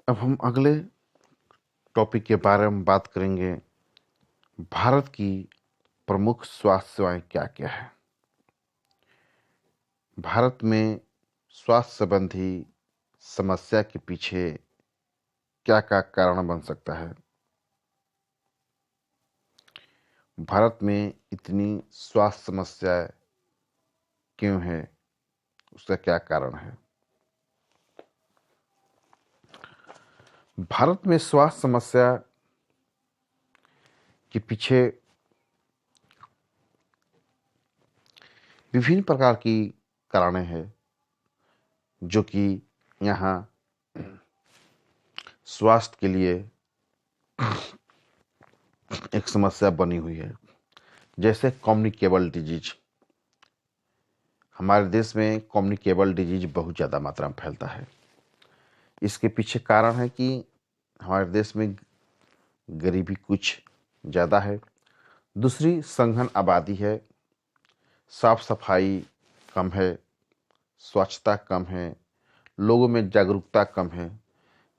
अब हम अगले टॉपिक के बारे में बात करेंगे। भारत की प्रमुख स्वास्थ्य सेवाएं क्या क्या है। भारत में स्वास्थ्य संबंधी समस्या के पीछे क्या क्या कारण बन सकता है। भारत में इतनी स्वास्थ्य समस्याएं क्यों है, उसका क्या कारण है। भारत में स्वास्थ्य समस्या के पीछे विभिन्न प्रकार की कारणें हैं, जो कि यहाँ स्वास्थ्य के लिए एक समस्या बनी हुई है। जैसे कम्युनिकेबल डिजीज, हमारे देश में कम्युनिकेबल डिजीज बहुत ज़्यादा मात्रा में फैलता है। इसके पीछे कारण है कि हमारे देश में गरीबी कुछ ज़्यादा है। दूसरी सघन आबादी है, साफ सफाई कम है, स्वच्छता कम है, लोगों में जागरूकता कम है,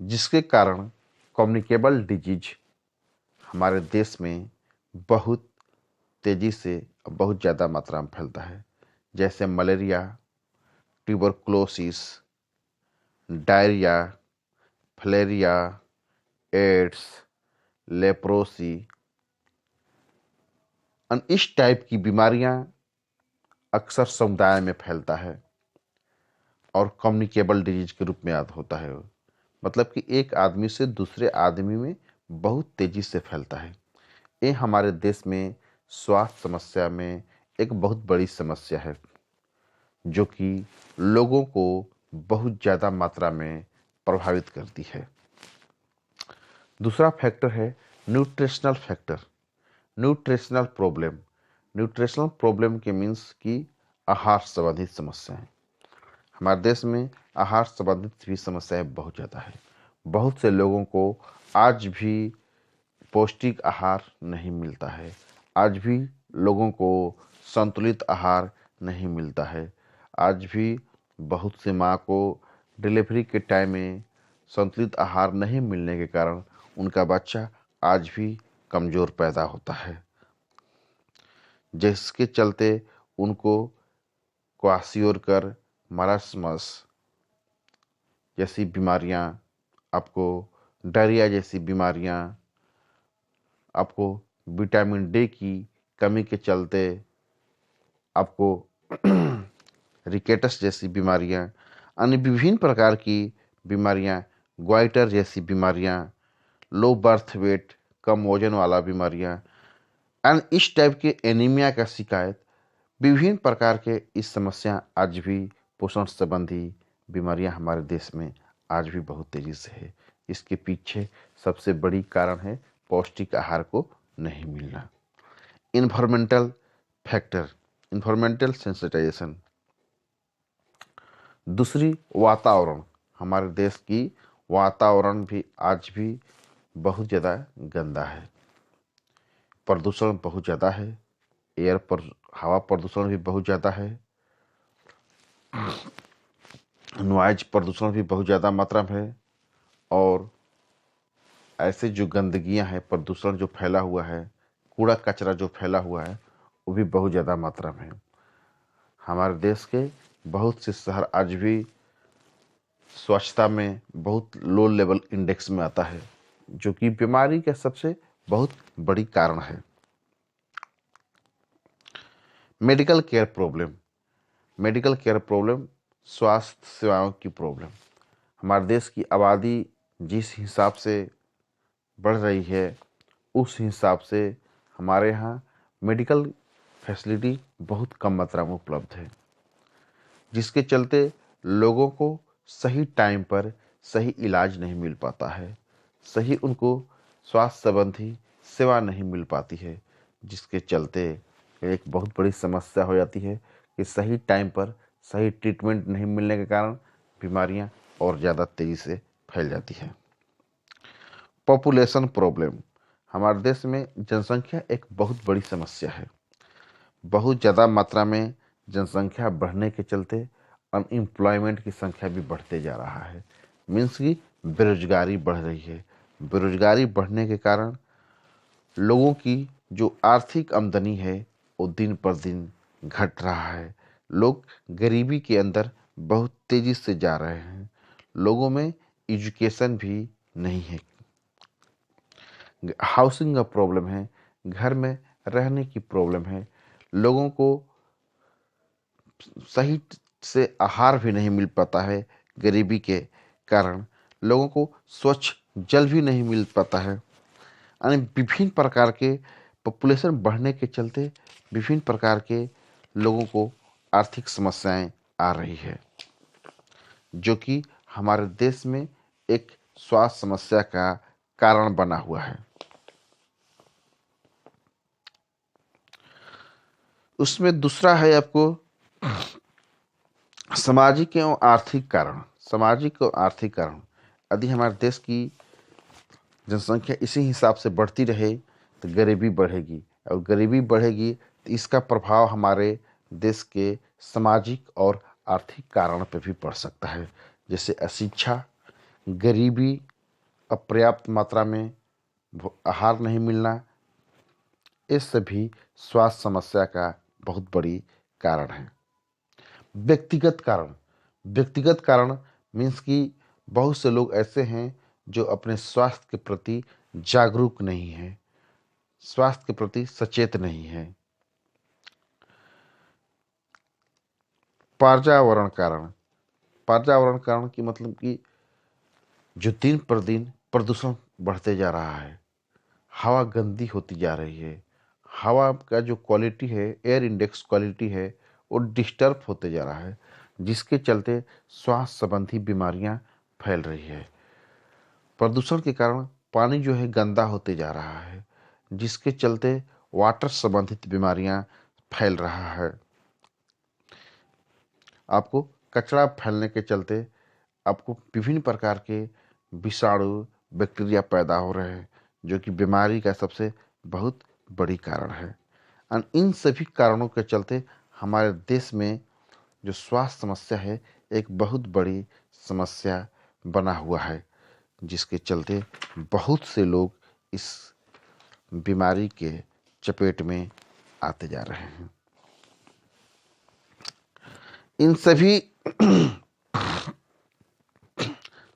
जिसके कारण कम्युनिकेबल डिजीज हमारे देश में बहुत तेज़ी से बहुत ज़्यादा मात्रा में फैलता है। जैसे malaria, tuberculosis, diarrhoea, filaria, AIDS, leprosy, इस टाइप की बीमारियां अक्सर समुदाय में फैलता है और कम्युनिकेबल डिजीज के रूप में याद होता है। मतलब कि एक आदमी से दूसरे आदमी में बहुत तेजी से फैलता है। ये हमारे देश में स्वास्थ्य समस्या में एक बहुत बड़ी समस्या है, जो कि लोगों को बहुत ज़्यादा मात्रा में प्रभावित करती है। दूसरा फैक्टर है nutritional factor, nutritional problem. Nutritional problem के मीन्स कि आहार संबंधित समस्याएं। हमारे देश में आहार संबंधित भी समस्याएं बहुत ज़्यादा है। बहुत से लोगों को आज भी पौष्टिक आहार नहीं मिलता है। आज भी लोगों को संतुलित आहार नहीं मिलता है। आज भी बहुत सी माँ को डिलीवरी के टाइम में संतुलित आहार नहीं मिलने के कारण उनका बच्चा आज भी कमज़ोर पैदा होता है, जिसके चलते उनको क्वाशियोरकर, मरासमस जैसी बीमारियां, आपको डायरिया जैसी बीमारियां, आपको विटामिन डी की कमी के चलते आपको रिकेटस जैसी बीमारियां, अन्य विभिन्न प्रकार की बीमारियां, ग्वाइटर जैसी बीमारियां, लो बर्थ वेट, कम वजन वाला बीमारियां एंड इस टाइप के एनीमिया का शिकायत, विभिन्न प्रकार के इस समस्या आज भी पोषण संबंधी बीमारियां हमारे देश में आज भी बहुत तेजी से है। इसके पीछे सबसे बड़ी कारण है पौष्टिक आहार को नहीं मिलना। Environmental factor, environmental sensitisation. दूसरी वातावरण, हमारे देश की वातावरण भी आज भी बहुत ज़्यादा गंदा है। प्रदूषण बहुत ज़्यादा है, एयर पर हवा प्रदूषण भी बहुत ज़्यादा है, नॉइज प्रदूषण भी बहुत ज़्यादा मात्रा में है, और ऐसे जो गंदगियां हैं, प्रदूषण जो फैला हुआ है, कूड़ा कचरा जो फैला हुआ है, वो भी बहुत ज़्यादा मात्रा में है। हमारे देश के बहुत से शहर आज भी स्वच्छता में बहुत लो लेवल इंडेक्स में आता है, जो कि बीमारी का सबसे बहुत बड़ी कारण है। Medical care problem, medical care problem, स्वास्थ्य सेवाओं की प्रॉब्लम। हमारे देश की आबादी जिस हिसाब से बढ़ रही है, उस हिसाब से हमारे यहाँ मेडिकल फैसिलिटी बहुत कम मात्रा में उपलब्ध है, जिसके चलते लोगों को सही टाइम पर सही इलाज नहीं मिल पाता है, सही उनको स्वास्थ्य संबंधी सेवा नहीं मिल पाती है, जिसके चलते एक बहुत बड़ी समस्या हो जाती है कि सही टाइम पर सही ट्रीटमेंट नहीं मिलने के कारण बीमारियां और ज़्यादा तेज़ी से फैल जाती हैं। पॉपुलेशन प्रॉब्लम, हमारे देश में जनसंख्या एक बहुत बड़ी समस्या है। बहुत ज़्यादा मात्रा में जनसंख्या बढ़ने के चलते अनएम्प्लॉयमेंट की संख्या भी बढ़ते जा रहा है। मीन्स कि बेरोजगारी बढ़ रही है। बेरोजगारी बढ़ने के कारण लोगों की जो आर्थिक आमदनी है वो दिन पर दिन घट रहा है। लोग गरीबी के अंदर बहुत तेजी से जा रहे हैं। लोगों में एजुकेशन भी नहीं है। हाउसिंग का प्रॉब्लम है, घर में रहने की प्रॉब्लम है। लोगों को सही से आहार भी नहीं मिल पाता है। गरीबी के कारण लोगों को स्वच्छ जल भी नहीं मिल पाता है। यानी विभिन्न प्रकार के पॉपुलेशन बढ़ने के चलते विभिन्न प्रकार के लोगों को आर्थिक समस्याएं आ रही है, जो कि हमारे देश में एक स्वास्थ्य समस्या का कारण बना हुआ है। उसमें दूसरा है आपको सामाजिक एवं आर्थिक कारण। सामाजिक और आर्थिक कारण, यदि हमारे देश की जनसंख्या इसी हिसाब से बढ़ती रहे तो गरीबी बढ़ेगी, और गरीबी बढ़ेगी तो इसका प्रभाव हमारे देश के सामाजिक और आर्थिक कारण पर भी पड़ सकता है, जैसे अशिक्षा, गरीबी, अपर्याप्त मात्रा में आहार नहीं मिलना। ये सभी स्वास्थ्य समस्या का बहुत बड़ी कारण है। व्यक्तिगत कारण, व्यक्तिगत कारण मीन्स कि बहुत से लोग ऐसे हैं जो अपने स्वास्थ्य के प्रति जागरूक नहीं है, स्वास्थ्य के प्रति सचेत नहीं है। पर्यावरण कारण, पर्यावरण कारण की मतलब कि जो दिन पर दिन प्रदूषण बढ़ते जा रहा है, हवा गंदी होती जा रही है, हवा का जो क्वालिटी है, एयर इंडेक्स क्वालिटी है, वो डिस्टर्ब होते जा रहा है, जिसके चलते स्वास्थ्य संबंधी बीमारियां फैल रही है। प्रदूषण के कारण पानी जो है गंदा होते जा रहा है, जिसके चलते वाटर संबंधित बीमारियां फैल रहा है। आपको कचरा फैलने के चलते आपको विभिन्न प्रकार के विषाणु, बैक्टीरिया पैदा हो रहे हैं, जो कि बीमारी का सबसे बहुत बड़ी कारण है। और इन सभी कारणों के चलते हमारे देश में जो स्वास्थ्य समस्या है एक बहुत बड़ी समस्या बना हुआ है, जिसके चलते बहुत से लोग इस बीमारी के चपेट में आते जा रहे हैं। इन सभी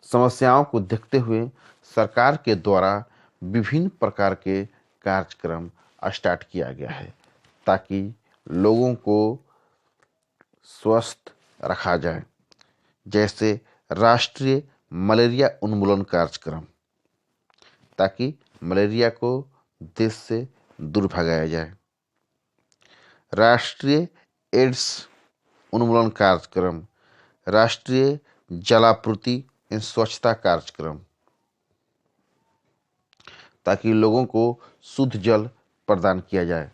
समस्याओं को देखते हुए सरकार के द्वारा विभिन्न प्रकार के कार्यक्रम स्टार्ट किया गया है, ताकि लोगों को स्वस्थ रखा जाए। जैसे राष्ट्रीय मलेरिया उन्मूलन कार्यक्रम, ताकि मलेरिया को देश से दूर भगाया जाए। राष्ट्रीय एड्स उन्मूलन कार्यक्रम, राष्ट्रीय जलापूर्ति एवं स्वच्छता कार्यक्रम, ताकि लोगों को शुद्ध जल प्रदान किया जाए।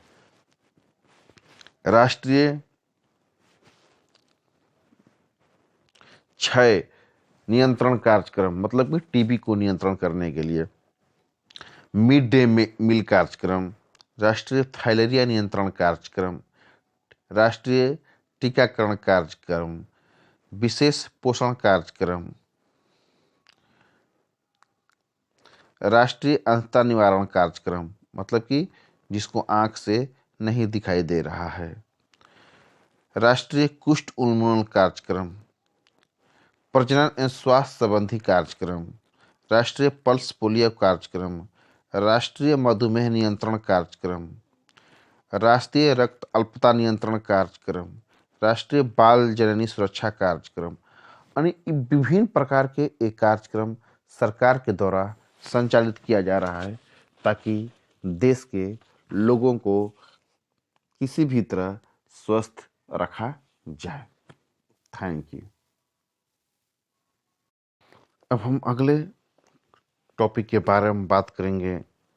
राष्ट्रीय क्षय नियंत्रण कार्यक्रम, मतलब कि टीबी को नियंत्रण करने के लिए। मिड डे मील कार्यक्रम, राष्ट्रीय फाइलेरिया नियंत्रण कार्यक्रम, राष्ट्रीय टीकाकरण कार्यक्रम, विशेष पोषण कार्यक्रम, राष्ट्रीय अंधता निवारण कार्यक्रम, मतलब कि जिसको आंख से नहीं दिखाई दे रहा है। राष्ट्रीय कुष्ठ उन्मूलन कार्यक्रम, प्रजनन एवं स्वास्थ्य संबंधी कार्यक्रम, राष्ट्रीय पल्स पोलियो कार्यक्रम, राष्ट्रीय मधुमेह नियंत्रण कार्यक्रम, राष्ट्रीय रक्त अल्पता नियंत्रण कार्यक्रम, राष्ट्रीय बाल जननी सुरक्षा कार्यक्रम। यानी विभिन्न प्रकार के एक कार्यक्रम सरकार के द्वारा संचालित किया जा रहा है, ताकि देश के लोगों को किसी भी तरह स्वस्थ रखा जाए। Thank you. अब हम अगले टॉपिक के बारे में बात करेंगे,